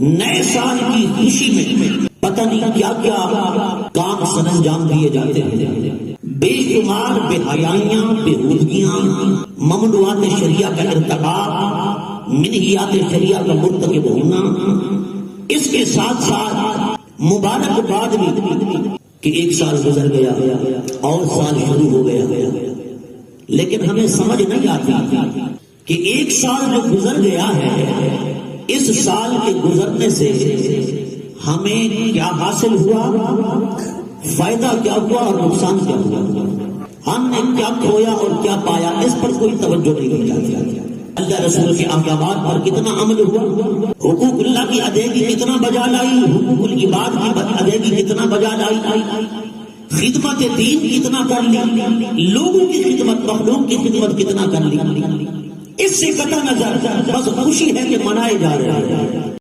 नए साल की खुशी में पता नहीं क्या क्या काम सरंजाम दिए जाते हैं। बेशुमार बेहयाइयां, बेहूदगियां, ममनुआत शरिया का इर्तिकाब, मिनहियात शरिया का मुर्तकिब होना, इसके साथ साथ मुबारकबाद भी कि एक साल गुजर गया और साल शुरू हो गया। लेकिन हमें समझ नहीं आती कि एक साल जो गुजर गया है, इस साल के गुजरने से हमें क्या हासिल हुआ, फायदा क्या हुआ और नुकसान क्या हुआ, हमने क्या खोया और क्या पाया, इस पर कोई तवज्जो नहीं दी जाती। अल्लाह रसूल के अहकामात पर कितना अमल हुआ, हुकूकुल्लाह की अदायगी कितना बजा लाई, हुकूकुल इबाद की अदायगी कितना बजा लाई, खिदमत दीन कितना कर ली, लोगों की खिदमत, मखलूक की खिदमत कितना कर ली, इससे कता नजर बस खुशी है कि मनाए जा रहे हैं।